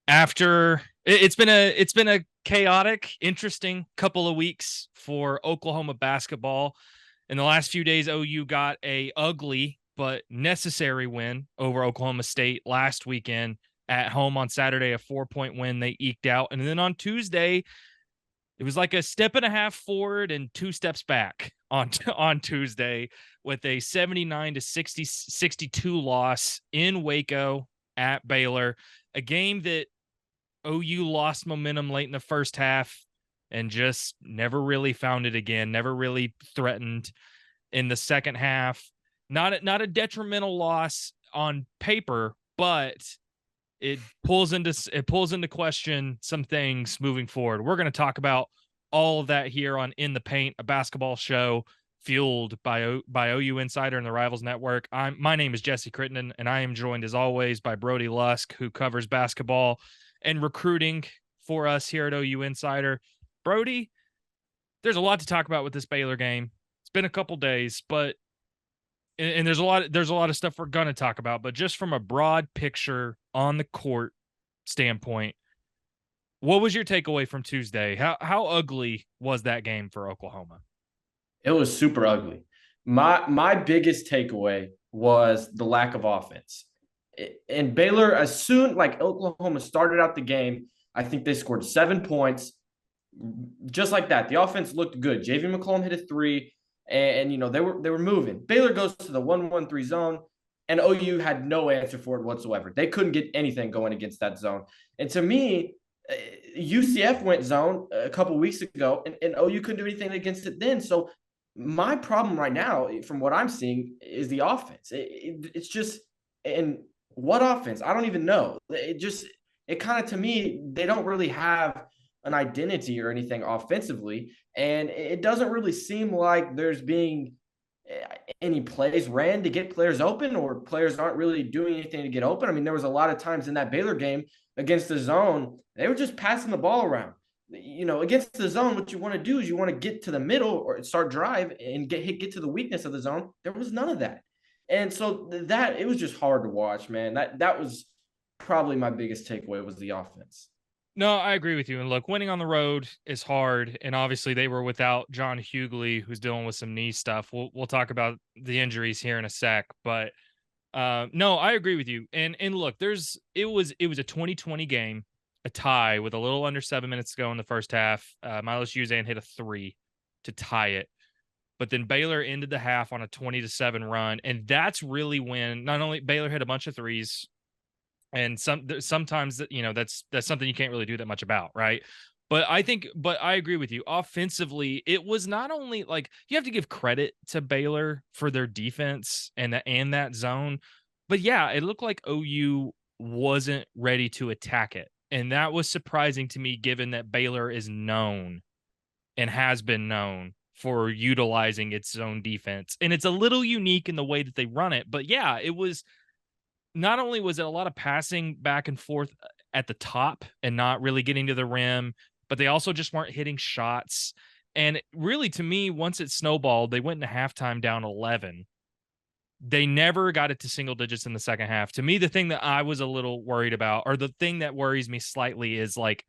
After it's been a chaotic, interesting couple of weeks for Oklahoma basketball. In the last few days, OU got a ugly but necessary win over Oklahoma State last weekend at home on Saturday, a 4-point win they eked out. And then on Tuesday, it was like a step and a half forward and two steps back on Tuesday with a 79 to 62 loss in Waco at Baylor, a game that OU lost momentum late in the first half and just never really found it again, never really threatened in the second half. Not a detrimental loss on paper, but it pulls into question some things moving forward. We're going to talk about all of that here on In the Paint, a basketball show fueled by OU Insider and the Rivals Network. My name is Jesse Crittenden, and I am joined as always by Brody Lusk, who covers basketball and recruiting for us here at OU Insider. Brody, there's a lot to talk about with this Baylor game. It's been a couple days, but and there's a lot of stuff we're going to talk about, but just from a broad picture on the court standpoint, what was your takeaway from Tuesday? How ugly was that game for Oklahoma? It was super ugly. My biggest takeaway was the lack of offense. And Baylor, as soon like Oklahoma started out the game, I think they scored 7 points. Just like that. The offense looked good. JV McCollum hit a three, and they were moving. Baylor goes to the 1-1-3 zone, and OU had no answer for it whatsoever. They couldn't get anything going against that zone. And to me, UCF went zone a couple weeks ago, and OU couldn't do anything against it then. So my problem right now, from what I'm seeing, is the offense. It's just, and what offense? I don't even know. It kind of, to me, they don't really have an identity or anything offensively, and it doesn't really seem like there's being any plays ran to get players open, or players aren't really doing anything to get open. I mean, there was a lot of times in that Baylor game against the zone, they were just passing the ball around. Against the zone, what you want to do is you want to get to the middle or start drive and get to the weakness of the zone. There was none of that. And so that, it was just hard to watch, man. That was probably my biggest takeaway, was the offense. No, I agree with you. And look, winning on the road is hard, and obviously they were without John Hughley, who's dealing with some knee stuff. We'll talk about the injuries here in a sec, but no, I agree with you. And look, it was a 2020 game, a tie with a little under 7 minutes to go in the first half. Milos Uzan hit a three to tie it, but then Baylor ended the half on a 20-7 run, and that's really when not only Baylor hit a bunch of threes, and sometimes that's something you can't really do that much about, right? But I agree with you. Offensively, it was not only like you have to give credit to Baylor for their defense and that zone, but yeah, it looked like OU wasn't ready to attack it, and that was surprising to me, given that Baylor is known and has been known for utilizing its zone defense, and it's a little unique in the way that they run it. But yeah, it was not only was it a lot of passing back and forth at the top and not really getting to the rim, but they also just weren't hitting shots. And really, to me, once it snowballed, they went into halftime down 11. They never got it to single digits in the second half. To me, the thing that I was a little worried about, or the thing that worries me slightly, is like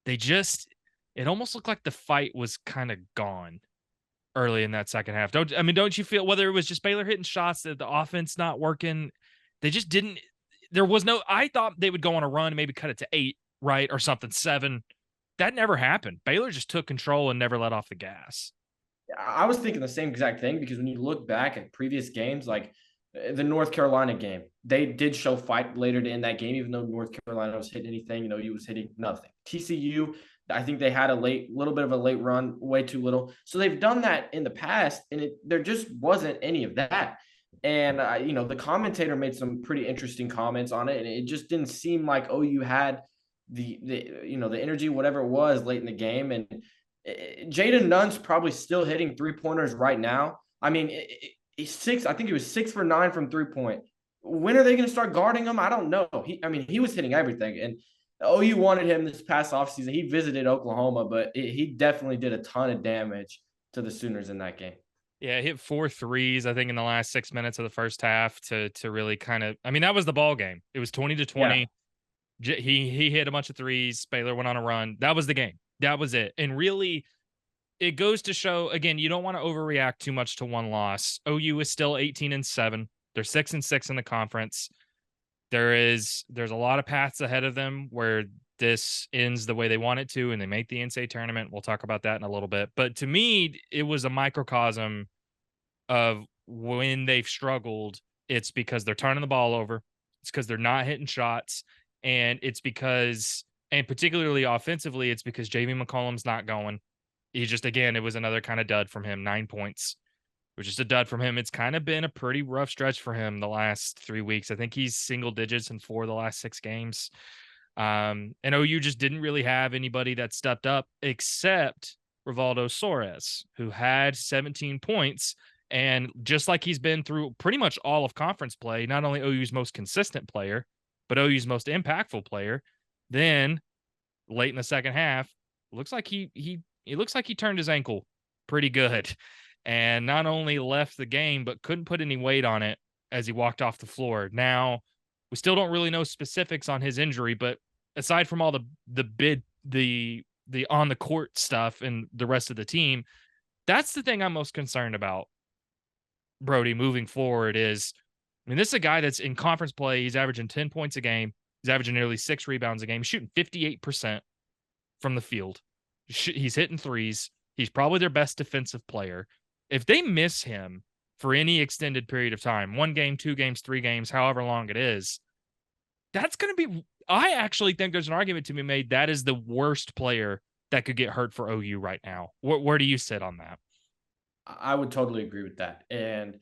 they just, it almost looked like the fight was kind of gone early in that second half. Don't you feel, whether it was just Baylor hitting shots, that the offense not working, they just didn't. There was no. I thought they would go on a run and maybe cut it to 8, right, or something, 7. That never happened. Baylor just took control and never let off the gas. I was thinking the same exact thing, because when you look back at previous games, like the North Carolina game, they did show fight later to end that game, even though North Carolina was hitting anything. He was hitting nothing. TCU, I think they had little bit of a late run, way too little. So they've done that in the past, and there just wasn't any of that. And the commentator made some pretty interesting comments on it, and it just didn't seem like OU had the energy, whatever it was, late in the game. And Jaden Nunn's probably still hitting 3-pointers right now. I mean, he's six. I think he was 6 for 9 from 3-point. When are they going to start guarding him? I don't know. He was hitting everything, and OU wanted him this past offseason. He visited Oklahoma, but he definitely did a ton of damage to the Sooners in that game. Yeah, hit 4 threes, I think, in the last 6 minutes of the first half to really kind of. I mean, that was the ball game. It was 20 to Yeah. 20. He hit a bunch of threes. Baylor went on a run. That was the game. That was it. And really, it goes to show again, you don't want to overreact too much to one loss. OU is still 18-7. They're 6-6 in the conference. There's a lot of paths ahead of them where this ends the way they want it to and they make the NCAA tournament. We'll talk about that in a little bit. But to me, it was a microcosm of when they've struggled. It's because they're turning the ball over. It's because they're not hitting shots. And it's because, and particularly offensively, it's because JV McCollum's not going. He just, again, it was another kind of dud from him. 9 points, which is a dud from him. It's kind of been a pretty rough stretch for him the last 3 weeks. I think he's single digits in 4 of the last 6 games. And OU just didn't really have anybody that stepped up except Rivaldo Soares, who had 17 points. And just like he's been through pretty much all of conference play, not only OU's most consistent player, but OU's most impactful player. Then late in the second half, looks like he looks like he turned his ankle pretty good, and not only left the game but couldn't put any weight on it as he walked off the floor. Now, we still don't really know specifics on his injury, but aside from all the on the court stuff and the rest of the team, that's the thing I'm most concerned about, Brody, moving forward is, I mean, this is a guy that's in conference play. He's averaging 10 points a game. He's averaging nearly 6 rebounds a game. He's shooting 58% from the field. He's hitting threes. He's probably their best defensive player. If they miss him for any extended period of time, 1 game, 2 games, 3 games, however long it is, that's going to be, I actually think there's an argument to be made that is the worst player that could get hurt for OU right now. Where do you sit on that? I would totally agree with that. And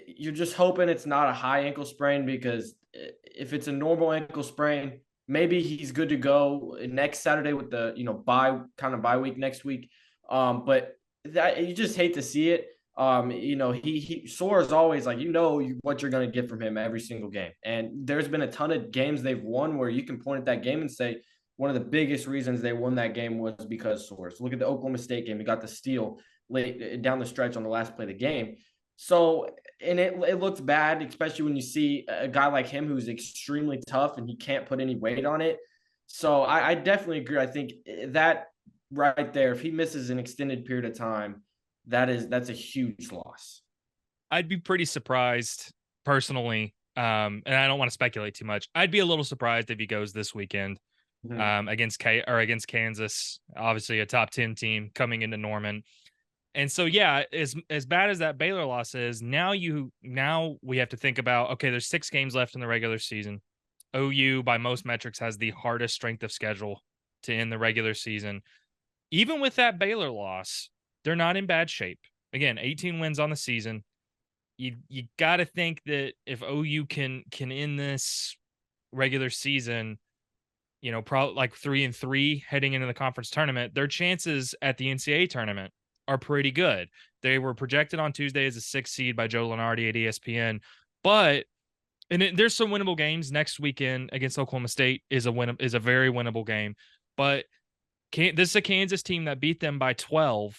you're just hoping it's not a high ankle sprain, because if it's a normal ankle sprain, maybe he's good to go next Saturday with the bye week next week. But that, you just hate to see it. He Soares always, like, what you're going to get from him every single game. And there's been a ton of games they've won where you can point at that game and say one of the biggest reasons they won that game was because Soares. Look at the Oklahoma State game. He got the steal late down the stretch on the last play of the game. So, and it looks bad, especially when you see a guy like him who's extremely tough and he can't put any weight on it. So I definitely agree. I think that right there, if he misses an extended period of time, that's a huge loss. I'd be pretty surprised personally. And I don't want to speculate too much. I'd be a little surprised if he goes this weekend against Kansas, obviously a top 10 team coming into Norman. And so, yeah, as bad as that Baylor loss is, now we have to think about, okay, there's 6 games left in the regular season. OU, by most metrics, has the hardest strength of schedule to end the regular season. Even with that Baylor loss, they're not in bad shape. Again, 18 wins on the season. You got to think that if OU can end this regular season, probably like 3-3 heading into the conference tournament, their chances at the NCAA tournament are pretty good. They were projected on Tuesday as a 6th seed by Joe Lunardi at ESPN, but there's some winnable games. Next weekend against Oklahoma State is a very winnable game, but this is a Kansas team that beat them by 12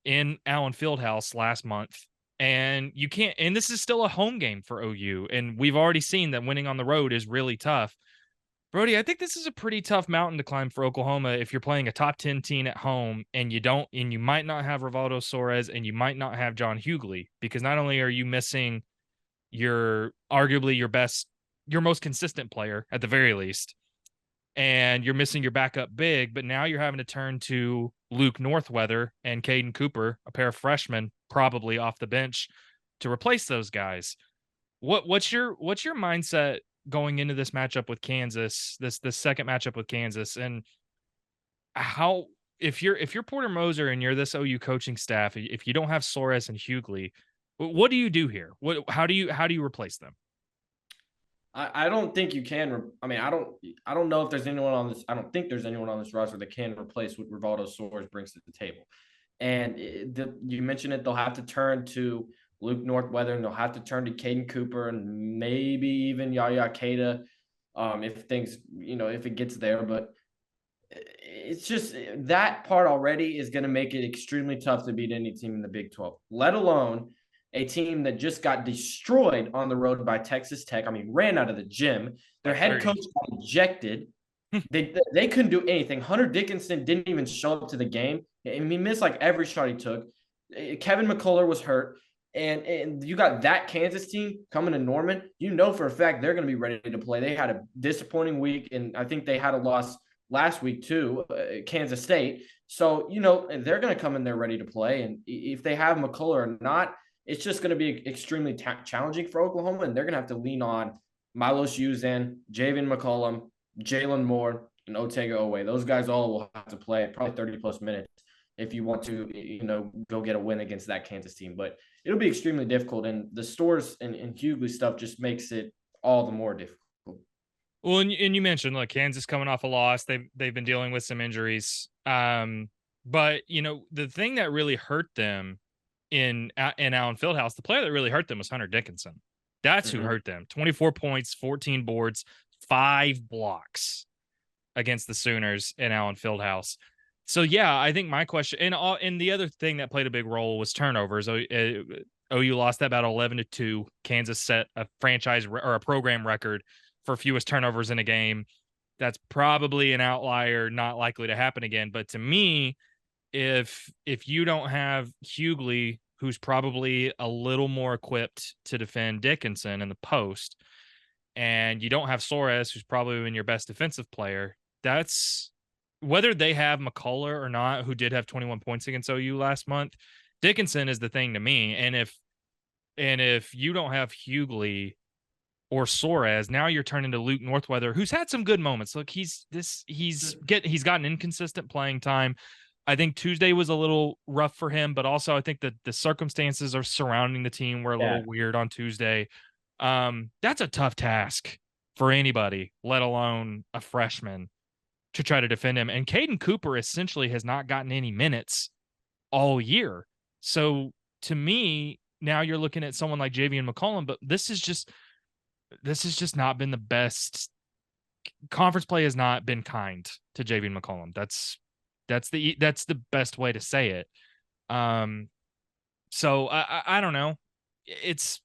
in Allen Fieldhouse last month, and you can't. And this is still a home game for OU, and we've already seen that winning on the road is really tough. Brody, I think this is a pretty tough mountain to climb for Oklahoma if you're playing a top 10 team at home and you might not have Rivaldo Soares and you might not have John Hughley, because not only are you missing arguably your most consistent player at the very least, and you're missing your backup big, but now you're having to turn to Luke Northweather and Caden Cooper, a pair of freshmen, probably off the bench, to replace those guys. What's your mindset going into this matchup with Kansas, this second matchup with Kansas, and how, if you're Porter Moser and you're this OU coaching staff, if you don't have Soares and Hughley, what do you do here? How do you replace them? I don't think you can. I mean, I don't know if there's anyone on this. I don't think there's anyone on this roster that can replace what Rivaldo Soares brings to the table. And you mentioned it. They'll have to turn to Luke Northweather, and they'll have to turn to Caden Cooper and maybe even Yaya Keita, if it gets there. But it's just that part already is going to make it extremely tough to beat any team in the Big 12, let alone a team that just got destroyed on the road by Texas Tech. I mean, ran out of the gym. Their By head 30. coach got ejected. They couldn't do anything. Hunter Dickinson didn't even show up to the game. And he missed like every shot he took. Kevin McCullough was hurt. And you got that Kansas team coming to Norman. You know for a fact they're going to be ready to play. They had a disappointing week, and I think they had a loss last week too, Kansas State. So, they're going to come in there ready to play. And if they have McCullough or not, it's just going to be extremely challenging for Oklahoma, and they're going to have to lean on Milos Uzan, Javian McCollum, Jalen Moore, and Otega Owe. Those guys all will have to play probably 30-plus minutes if you want to, go get a win against that Kansas team. But it'll be extremely difficult, and the Stores and Hughley stuff just makes it all the more difficult. Well, and you mentioned like Kansas coming off a loss. They've been dealing with some injuries. But the thing that really hurt them in Allen Fieldhouse, the player that really hurt them was Hunter Dickinson. That's who hurt them. 24 points, 14 boards, 5 blocks against the Sooners in Allen Fieldhouse. So yeah, I think my question and the other thing that played a big role was turnovers. OU lost that battle 11-2. Kansas set a franchise or a program record for fewest turnovers in a game. That's probably an outlier, not likely to happen again. But to me, if you don't have Hughley, who's probably a little more equipped to defend Dickinson in the post, and you don't have Soares, who's probably been your best defensive player, that's whether they have McCullough or not, who did have 21 points against OU last month. Dickinson is the thing to me. And if you don't have Hughley or Soares, now you're turning to Luke Northweather, who's had some good moments. Look, he's gotten inconsistent playing time. I think Tuesday was a little rough for him, but also I think that the circumstances are surrounding the team were a little weird on Tuesday. That's a tough task for anybody, let alone a freshman, to try to defend him. And Caden Cooper essentially has not gotten any minutes all year. So to me, now you're looking at someone like Javian McCollum, but this has just not been the best. Conference play has not been kind to Javian McCollum. That's the best way to say it. So I don't know. It's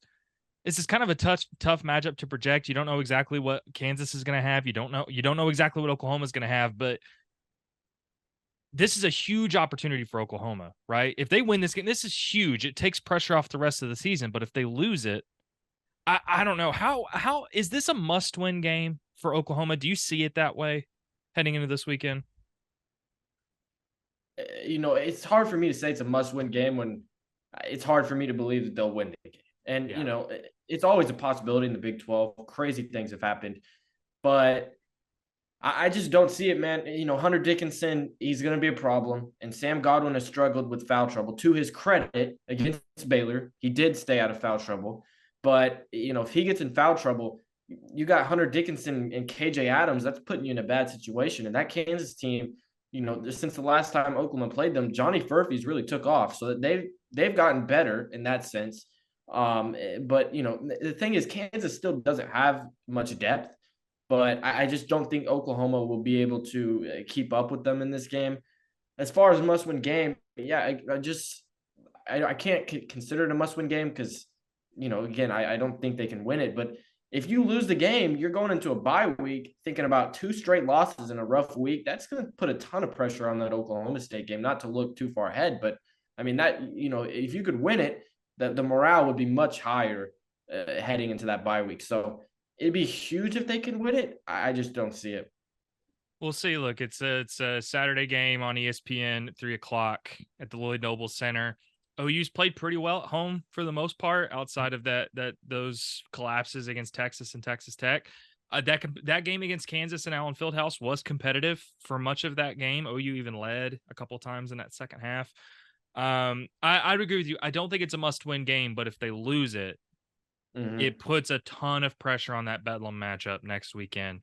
kind of a tough matchup to project. You don't know exactly what Kansas is going to have. You don't know exactly what Oklahoma is going to have, but this is a huge opportunity for Oklahoma, right? If they win this game, this is huge. It takes pressure off the rest of the season, but if they lose it, I don't know. How is this a must-win game for Oklahoma? Do you see it that way heading into this weekend? It's hard for me to say it's a must-win game when it's hard for me to believe that they'll win the game. And, it's always a possibility in the Big 12. Crazy things have happened. But I just don't see it, man. Hunter Dickinson, he's going to be a problem. And Sam Godwin has struggled with foul trouble. To his credit, against Baylor, he did stay out of foul trouble. But, if he gets in foul trouble, you got Hunter Dickinson and KJ Adams. That's putting you in a bad situation. And that Kansas team, since the last time Oklahoma played them, Johnny Furphy's really took off. So that they've gotten better in that sense. But, the thing is, Kansas still doesn't have much depth. But I just don't think Oklahoma will be able to keep up with them in this game. As far as a must-win game, yeah, I can't consider it a must-win game because, again, I don't think they can win it. But if you lose the game, you're going into a bye week thinking about 2 straight losses in a rough week. That's going to put a ton of pressure on that Oklahoma State game, not to look too far ahead. But, I mean, that, if you could win it, the morale would be much higher heading into that bye week. So it'd be huge if they can win it. I just don't see it. We'll see. Look, it's a Saturday game on ESPN at 3:00 at the Lloyd Noble Center. OU's played pretty well at home for the most part, outside of those collapses against Texas and Texas Tech. That game against Kansas and Allen Fieldhouse was competitive for much of that game. OU even led a couple times in that second half. I'd agree with you. I don't think it's a must-win game, but if they lose it, it puts a ton of pressure on that Bedlam matchup next weekend.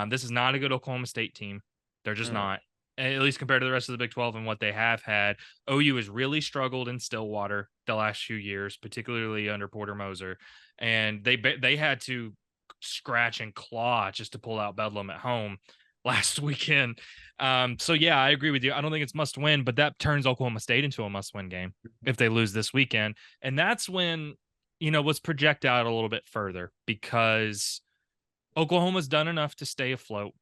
This is not a good Oklahoma State team. They're just not, at least compared to the rest of the Big 12 and what they have had. OU has really struggled in Stillwater the last few years, particularly under Porter Moser, and they had to scratch and claw just to pull out Bedlam at home. last weekend. So yeah, I agree with you. I don't think it's must win, but that turns Oklahoma State into a must win game if they lose this weekend. And that's when, let's project out a little bit further because Oklahoma's done enough to stay afloat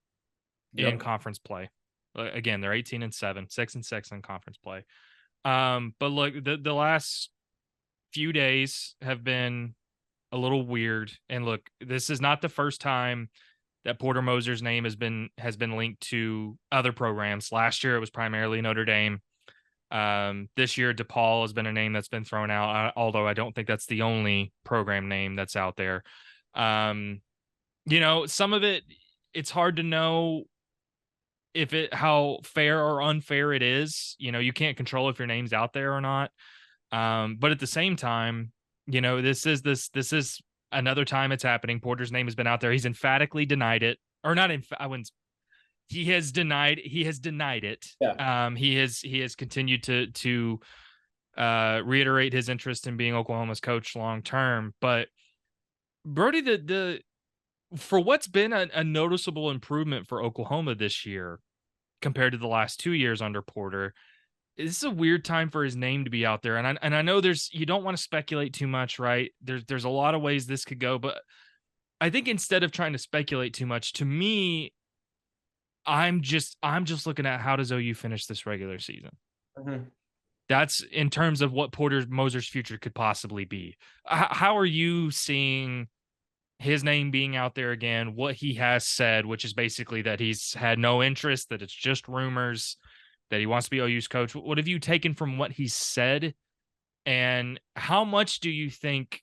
in Yep. conference play. Again, they're 18-7, 6-6 in conference play. But look, the last few days have been a little weird. And look, this is not the first time that Porter Moser's name has been linked to other programs. Last year it was primarily Notre Dame. This year DePaul has been a name that's been thrown out, although I don't think that's the only program name that's out there. Um, some of it, it's hard to know how fair or unfair it is. You can't control if your name's out there or not. But at the same time, this is another time it's happening. Porter's name has been out there. He's emphatically denied it, or not. I wouldn't. He has denied. He has denied it. Yeah. He has continued to reiterate his interest in being Oklahoma's coach long term. But Brody, the for what's been a noticeable improvement for Oklahoma this year compared to the last 2 years under Porter, this is a weird time for his name to be out there. And I know you don't want to speculate too much, right? There's a lot of ways this could go, but I think instead of trying to speculate too much, to me, I'm just looking at how does OU finish this regular season. Mhm. That's in terms of what Porter Moser's future could possibly be. How are you seeing his name being out there again? What he has said, which is basically that he's had no interest, that it's just rumors, that he wants to be OU's coach. What have you taken from what he said? And how much do you think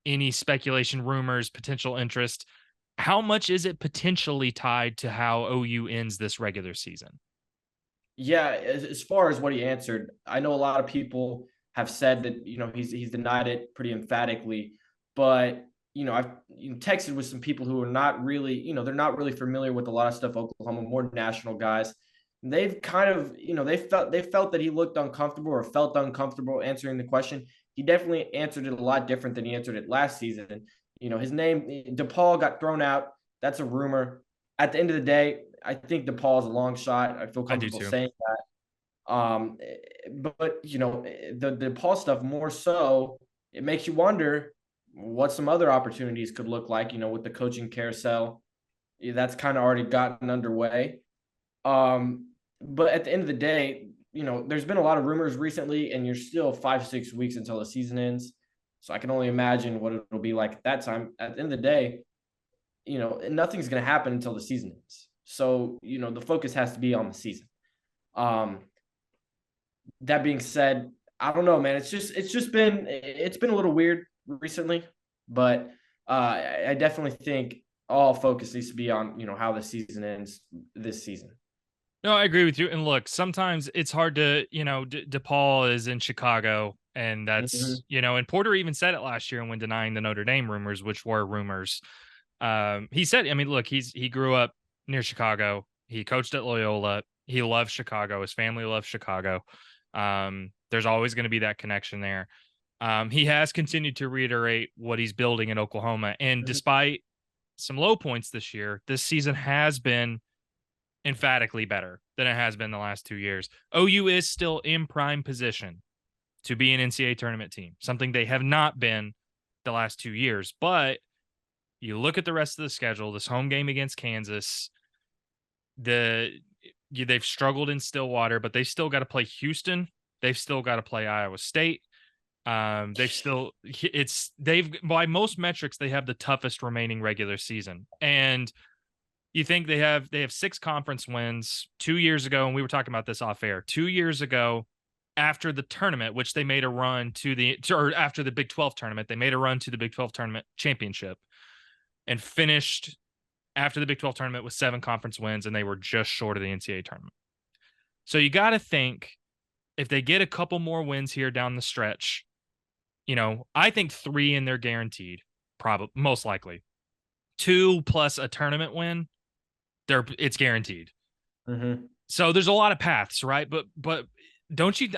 any speculation, rumors, potential interest, how much is it potentially tied to how OU ends this regular season? Yeah, as far as what he answered, I know a lot of people have said that he's denied it pretty emphatically, but I've texted with some people who are not really they're not really familiar with a lot of stuff Oklahoma, more national guys. They've kind of they felt that he looked uncomfortable or felt uncomfortable answering the question. He definitely answered it a lot different than he answered it last season. His name DePaul got thrown out. That's a rumor. At the end of the day, I think DePaul is a long shot. I feel I do comfortable too. saying that. But the DePaul stuff more so, it makes you wonder what some other opportunities could look like. With the coaching carousel, that's kind of already gotten underway. But at the end of the day, there's been a lot of rumors recently, and you're still 5-6 weeks until the season ends. So I can only imagine what it'll be like at that time. At the end of the day, nothing's going to happen until the season ends. So, the focus has to be on the season. Um, that being said, I don't know, man. It's been a little weird recently, but I definitely think all focus needs to be on how the season ends this season. No, I agree with you. And look, sometimes it's hard to, DePaul is in Chicago, and Mm-hmm. and Porter even said it last year when denying the Notre Dame rumors, which were rumors. He said, I mean, look, he grew up near Chicago. He coached at Loyola. He loves Chicago. His family loves Chicago. There's always going to be that connection there. He has continued to reiterate what he's building in Oklahoma. And Mm-hmm. despite some low points this year, this season has been emphatically better than it has been the last 2 years. OU is still in prime position to be an NCAA tournament team, something they have not been the last 2 years. But you look at the rest of the schedule, this home game against Kansas, they've struggled in Stillwater, but they've still got to play Houston. They've still got to play Iowa State. They've by most metrics, they have the toughest remaining regular season. And you think they have 6 conference wins 2 years ago, and we were talking about this off air. 2 years ago, after the tournament, which they made a run or after the Big 12 tournament, they made a run to the Big 12 tournament championship and finished after the Big 12 tournament with 7 conference wins, and they were just short of the NCAA tournament. So you got to think if they get a couple more wins here down the stretch, I think 3 in there guaranteed, probably most likely. 2 plus a tournament win, it's guaranteed. Mm-hmm. So there's a lot of paths, right? But don't you